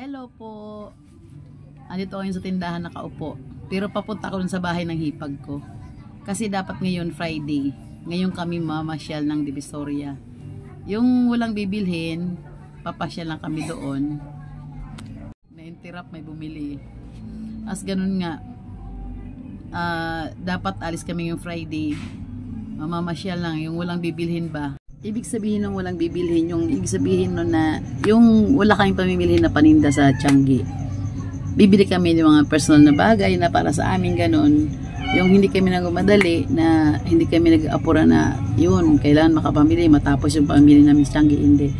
Hello po. Andito ako sa tindahan nakaupo. Pero papunta ako sa bahay ng hipag ko. Kasi dapat ngayon Friday. Ngayon kami mamasyal ng Divisoria. Yung walang bibilhin, papasyal lang kami doon. Na-interrupt, may bumili. As ganun nga, dapat alis kami yung Friday. Mamamasyal lang, yung walang bibilhin ba. Ibig sabihin ng walang bibilhin, yung ibig sabihin nun na yung wala kayong pamimilhin na paninda sa Tiangge. Bibili kami ng mga personal na bagay na para sa amin ganun. Yung hindi kami nagmadali, na hindi kami nag-apura na yun, kailangan makapamili, matapos yung pamili namin sa Tiangge, hindi.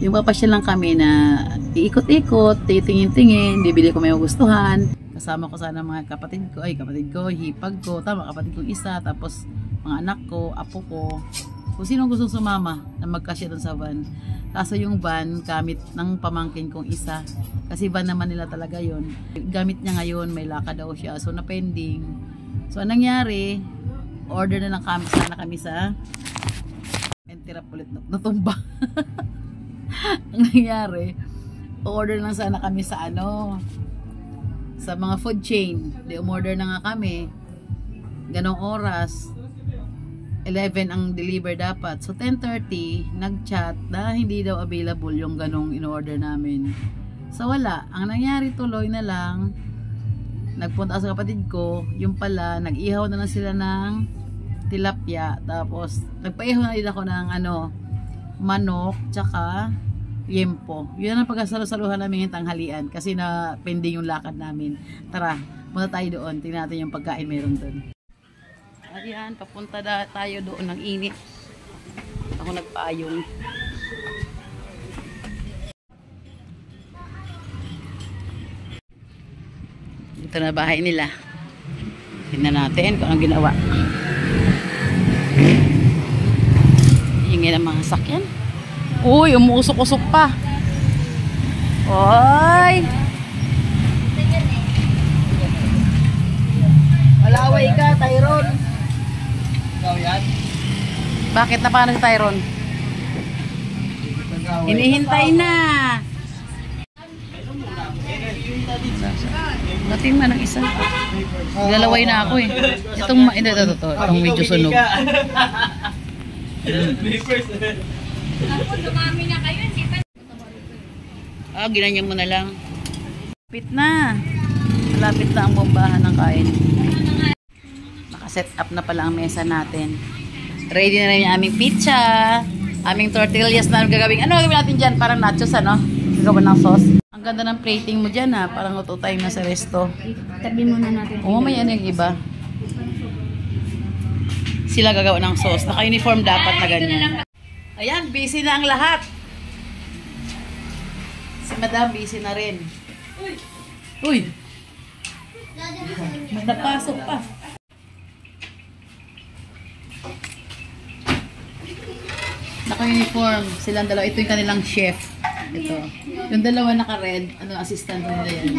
Yung papasyal lang kami na iikot-ikot, titingin-tingin, bibili ko may magustuhan. Kasama ko sana mga kapatid ko, hipag ko, tama, kapatid kong isa, tapos mga anak ko, apo ko. Kung sino gusto sumama na magkasya doon sa van. Kaso yung van, gamit ng pamangkin kong isa. Kasi van naman nila talaga yon. Gamit niya ngayon, may lakad daw siya. So, na-pending. So, anong nangyari, order na lang sana kami sa entirap ulit natumba. Ang nangyari, order lang sana kami sa sa mga food chain. Di umorder na nga kami. Ganong oras. 11 ang deliver dapat. So 10:30 nag-chat na hindi daw available yung ganong in-order namin. So wala, ang nangyari tuloy na lang nagpunta sa kapatid ko, yung pala nag-ihaw na lang sila ng tilapia, tapos nagpaihaw na din ako ng manok tsaka yempo. Yun ang pagkasalo-saluhan namin yung tanghalian kasi na pending yung lakad namin. Tara, punta tayo doon, tingnan natin yung pagkain meron doon. Ayan, papunta tayo doon ng init. Ako nagpaayong. Dito na bahay nila. Tingnan natin kung anong ginawa. Hingin ang mga sakyan. Uy, umuusok-usok pa. Oy! Malaway ka, Tyrone. Yan? Bakit na paano si Tyrone? Hinihintay na. Dating man ang isa. Lalaway na ako eh. Itong medyo sunog. Dumami na kayo. Ginanyan mo na lang. Malapit na. Malapit na ang bombahan ng kain. Set up na pala ang mesa natin. Ready na rin yung aming pizza. Aming tortillas na gagawin. Ano gagawin natin dyan? Parang nachos, Gagawa ng sauce. Ang ganda ng plating mo dyan, Parang auto time na sa resto. Tabi muna natin. Oo, may yung iba. Sila gagawa ng sauce. Naka-uniform dapat na ganyan. Ayan, busy na ang lahat. Si Madam, busy na rin. Uy! Napasok pa. Naka-uniform. Silang dalawa. Ito yung kanilang chef. Ito. Yung dalawa naka-red. Assistant nila yan.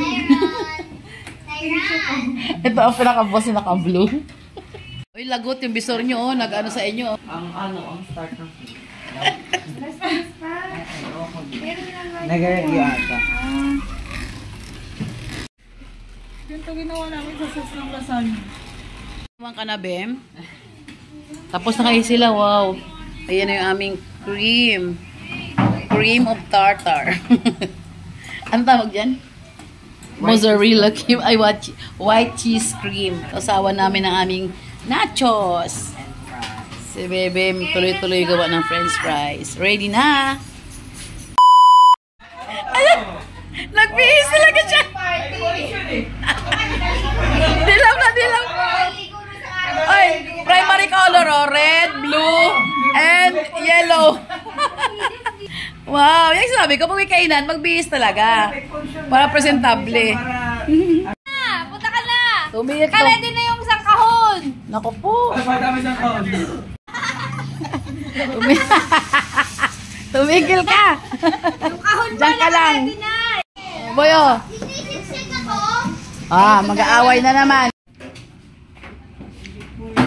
Ito ang pinaka-boss yung naka-blue. Uy, lagot yung bisor nyo, nag-ano sa inyo. Ang start ng nag-review ata. Ganito ginawa namin sa sauce ng lasagna. Tuwang ka na, Bem. Tapos na kayo sila. Wow. Ayan na yung aming cream. Cream of tartar. Ano tawag dyan? Mozzarella cream. Ay, white cheese cream. Kasawa namin ng aming nachos. Si Bebe, tuloy-tuloy gawa ng french fries. Ready na! Ayan! Nagbihis talaga siya! Dilaw na, dilaw! Ay, primary color, red, blue, and yellow. Wow, yung sabi ko, pag may kainan, magbihis talaga. Para presentable. Punta ka na! Tumigil ka. Ready na yung isang kahon! Naku po. Tumigil ka. Yung kahon Diyan ka lang. ready na! Boyo. Mag-aaway na naman.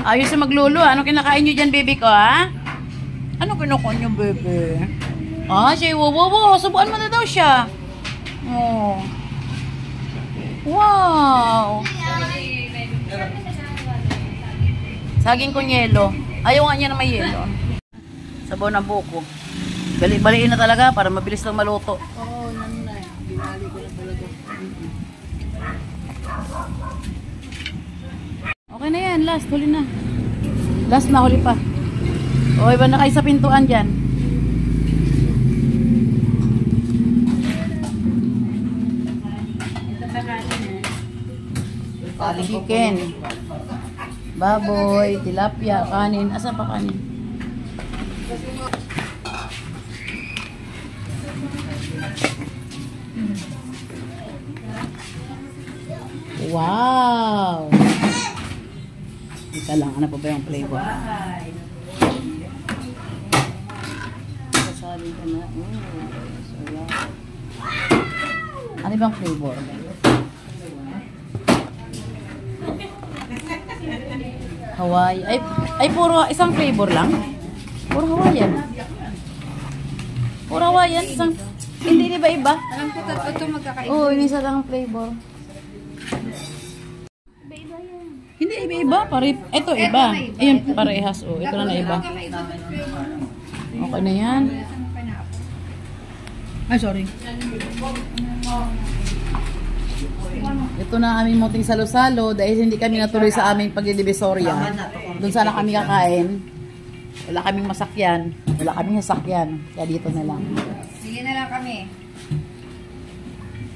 Ayos na maglulo. Ano kinakain nyo dyan, baby ko, Ano kinakain nyo, baby? Siya, wow. Subuan mo na daw siya. Oh. Wow! Saging kong yelo. Ayaw nga niya na may yelo. Sabaw ng buko. Bali-baliin na talaga para mabilis lang maluto. Oo, nanay. Binali ko na talaga. Okay na yan, last. Huli na. Last na, huli pa. O, iba na kayo sa pintuan dyan. Chicken. Baboy, tilapia, kanin. Asa pa kanin? Wow! Ika lang, ano pa ba yung flavor? Kasali ka na. Ano bang flavor? Hawaii. Ay puro isang flavor lang? Puro Hawaiian. Puro Hawaiian. Isang, hindi ba iba? Alam ko ito magkakaiba. Oo, isa lang ang flavor. Hindi, iba-iba. Ito, iba. Ayun, parehas. Oh, ito na iba. Okay na yan. Ay, sorry. Ito na aming munting salo-salo dahil hindi kami natuloy sa aming pagdidivisorya. Doon sana kami kakain. Wala kaming masakyan. Wala kaming sasakyan. Kaya dito na lang. Sige na lang kami.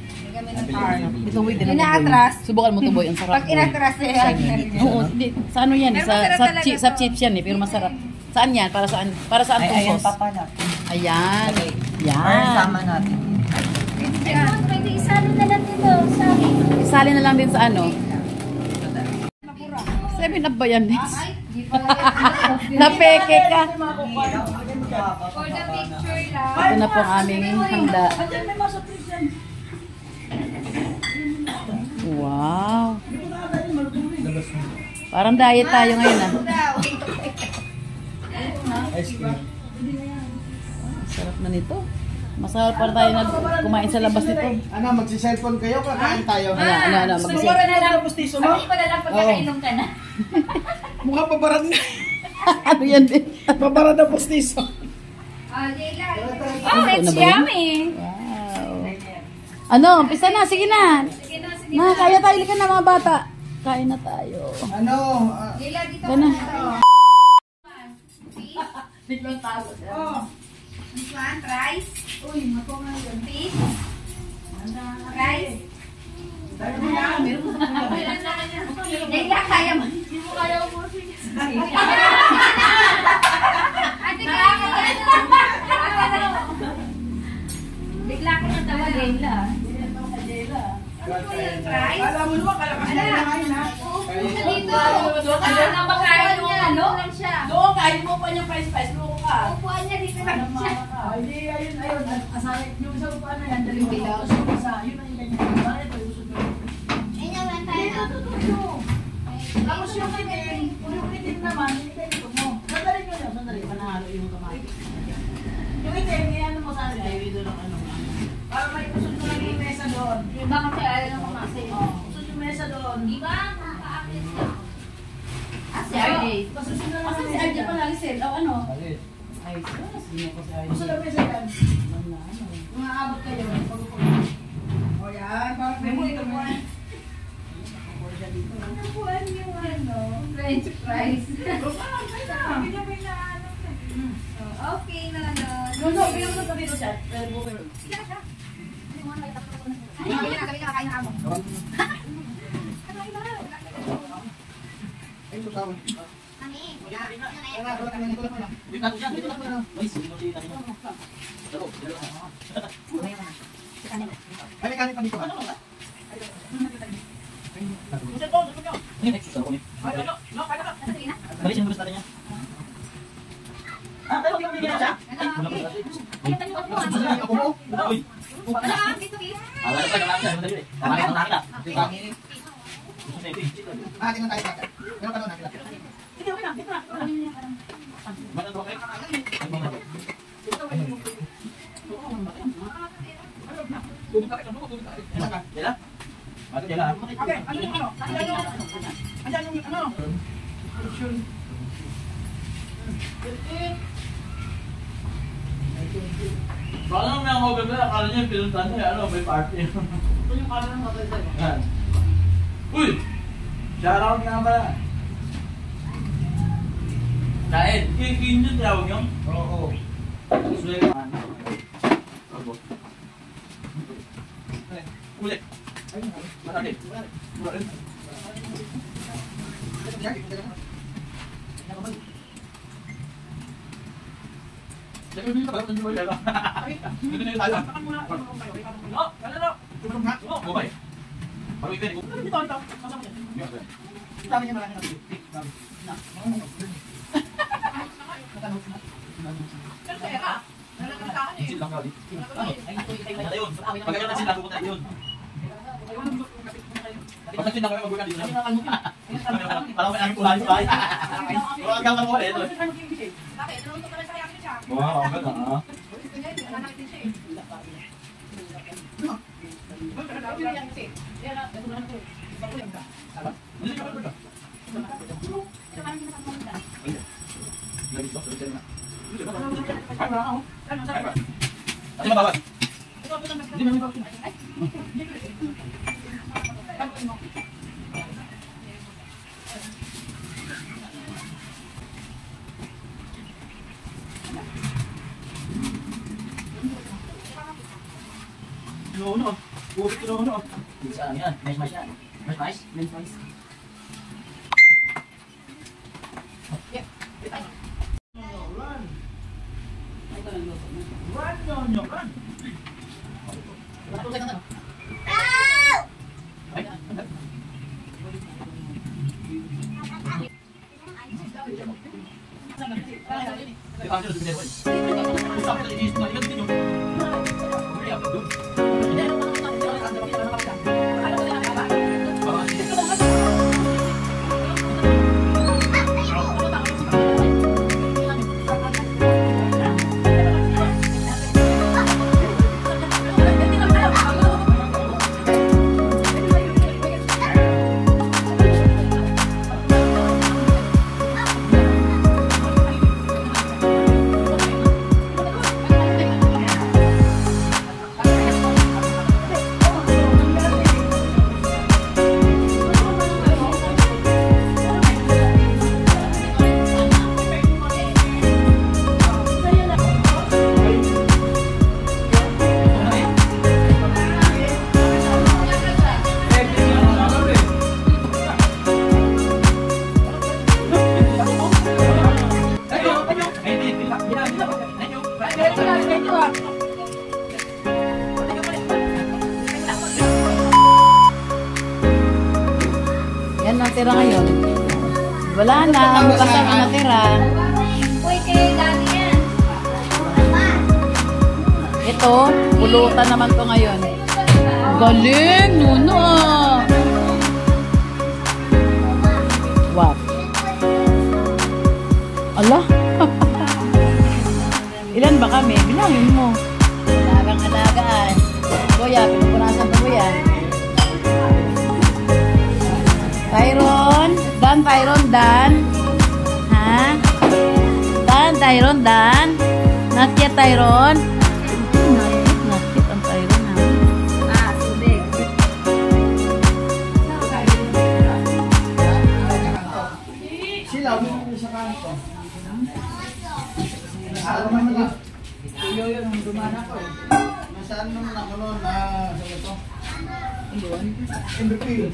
Sige kami ng car. Ito, wait, din ang Inaatras. boy. Subukan mo ito, boy. Ang sarap. Pag inatras na yan. Oo, hindi. Sa ano yan? Pero Sa, masarap sa, talaga sa to. chips yan eh. Pero masarap. Saan yan? Para saan? Para saan itong sauce? Ayan. Yan. Sama natin. Pwede isali na lang dito. Sorry. Isali na lang din sa ano? 7 up ba yan? Napeke ka. For the picture lang. Ito na po ang aming handa. Wow. Parang diet tayo ngayon ah. Sarap na nito. Masarap para tayo kumain sa labas nito. Ano, magsi-cellphone kayo, kakain tayo. Ano, Siguro na lang, pustiso mo. Sabi ko na lang pagkakainom ka na. Mukha pabarad na. Ano yan din? Pabarad na pustiso. Leila. Oh, it's yummy. Wow. Ano, umpisa na. Sige na. Sige na, sige Na, kaya tayo ka na mga bata. Kain na tayo. Ano, Leila, dito Gana. Biglang tago siya. This one, rice. Uy, mako nga yun. Fish. Rice. Leila, kaya mo. Hindi mo kaya mo. Ate, kaya ka bigla ko na tawa, Leila. Ano po yung rice? alam mo naman, kalakas na ngayon ha. Dito. Ano na ba kaya niya? Ano lang siya? Doon, kain mo pa niyang price. Loko ka. Upuan niya dito lang siya. Hindi, ayun. Asahin, yung sa upuan na yan, daling bilaw. Yun ang yung ganyan. Bakit ito, usod ko. Tapos yung itim naman, hindi kayo ito mo. Sandali, panahalo yung kamatis. Yung itim, yan mo sa akin. Ay, doon ang ano. Para may usod ko lang yung mesa doon. Bakit kaya ayaw ng mamasa yun? Usod yung mesa doon. Di ba? Nakaka-apit siya. Si RJ. Masusunod na naman si RJ pala, Lisel. O ano? Ay, sino ko si RJ? Usod ang mesa yan. Mga abot kayo. O yan, parang may mo ito mo. Upuan yung ano, French fries. Okay na no. No, pero mo ka dito siya. Sige na siya. Kami na kakain na ako. Ay, susawan. Ay, may kanin pa dito. Ako mo? Tingnan tayo. Meron ka doon nakita. Jela? Masuk Jela. Okay, ano yung ano? Andiyan yung ano? Baka naman ang over na, akala niya pinuntahan niya, ano, may party. Ito yung kala ng hotel sa'yo. Yan. Uy! Shoutout nga ba? Kain, kikin yun tawag yun? Oo. Swell man. Ulit. Marami. Jadi ini kalau menjual ya. Ini ni tayo. No, kala. Tulong nga. No, bye. Baru ikan ni. Ito. Sabi niya marami na. Na. Isin lang kali. Ayun. Pagkakita na sila pupunta yun. Pagkakita na kayo magbukan dito. Parang may aming pulahan sa bahay. Wala kang mo eh. Bakit? Nalunto ka na sa yakin siya. Wow, ang ganda ah. Ano ba bawat? Hindi mo bawat. No. Bukit ko no. Saan yan? Nice yan. Nice. Run. Yan natira ngayon. Wala na, bukas ang natira. Uy, kay Dani yan. Ito, pulutan naman to ngayon. Galing, Nuno. Wow. Ala. Ilan ba kami? Bilangin mo. Alagang-alagaan. Kuya, pinupunasan ko yan. Tyron, ha? Tyron, not yet Tyron. Not yet ang Tyron, ha? Tubig. Sila mo sa kanto. Alam mo na. Tuyo yun ang dumana ko eh. Nasaan naman ako noon na sa ito? Ayun. MVP.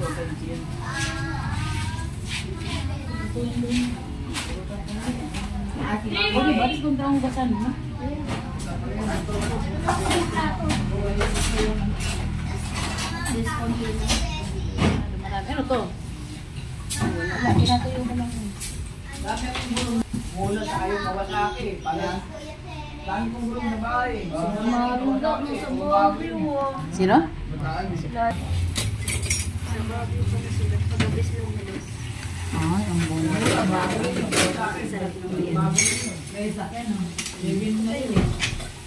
Okay, ba't kung daw ang basan mo? Ano to? Wala, pinatayo ko lang. Mula sa ayaw Kawasaki. Dami kong gulong na bahay. Marundak mo sa Baguio. Sino? Ay, ang bono.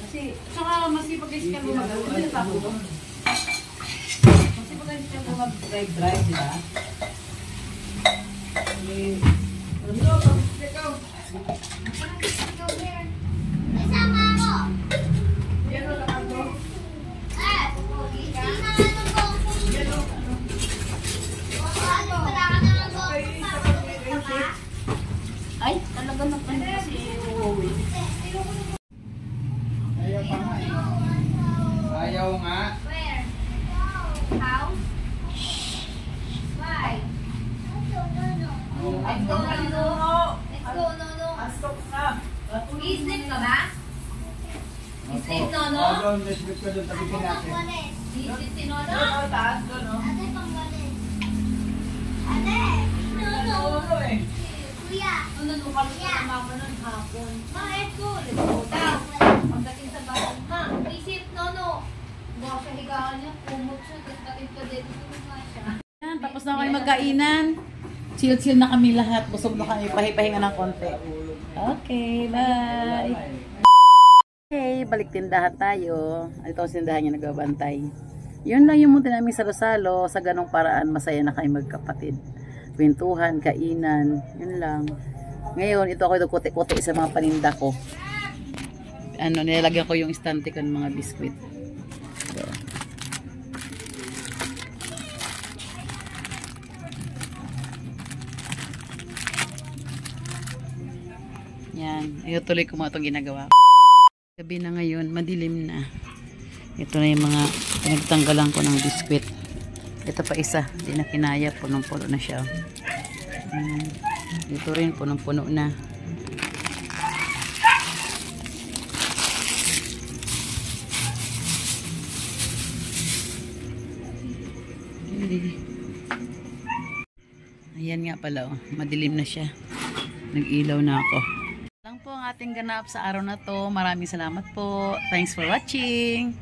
Kasi, saka masipag-iskan mo magawa. Hindi na tapo. Siyempre mag-drive, di ba? Ay, talaga magpano kasi uuwi. Ayaw nga. Where? House? Why? Let's go, Nono. Let's go, Nono. I-sleep ka ba? I-sleep, Nono? Doon, sleep ka doon, tabitin natin. I-sleep si Nono? Taas doon, no? Nono eh. Nono, kami sa mama nun hapon. Ma, let's go. Let's go daw. Pagdating sa bahay, ma, isip, Nono. Buka siya higaan niya, kumot siya, tapos dating pa dito, kumot siya. Yan, tapos na kami magkainan. Chill-chill na kami lahat. Busog na kami. Pahipahinga ng konti. Okay, bye! Okay, balik tindahan tayo. Ito ang tindahan niya nagbabantay. Yun lang yung munti namin sa Rosalo. Sa ganong paraan, masaya na kayo magkapatid. Kwentuhan, kainan, yun lang. Ngayon, ito ako kote-kote sa mga paninda ko. Ano, nilalagyan ko yung istante ko ng mga biskwit. So. Yan, ituloy ko mga itong ginagawa. Gabi na ngayon, madilim na. Ito na yung mga pinagtanggalan ko ng biskwit. Ito pa isa, hindi na kinaya, punong-puno na siya. Dito rin, punong-puno na. Ayan nga pala, oh. Madilim na siya. Nag-ilaw na ako. Lang po ang ating ganap sa araw na to. Maraming salamat po. Thanks for watching.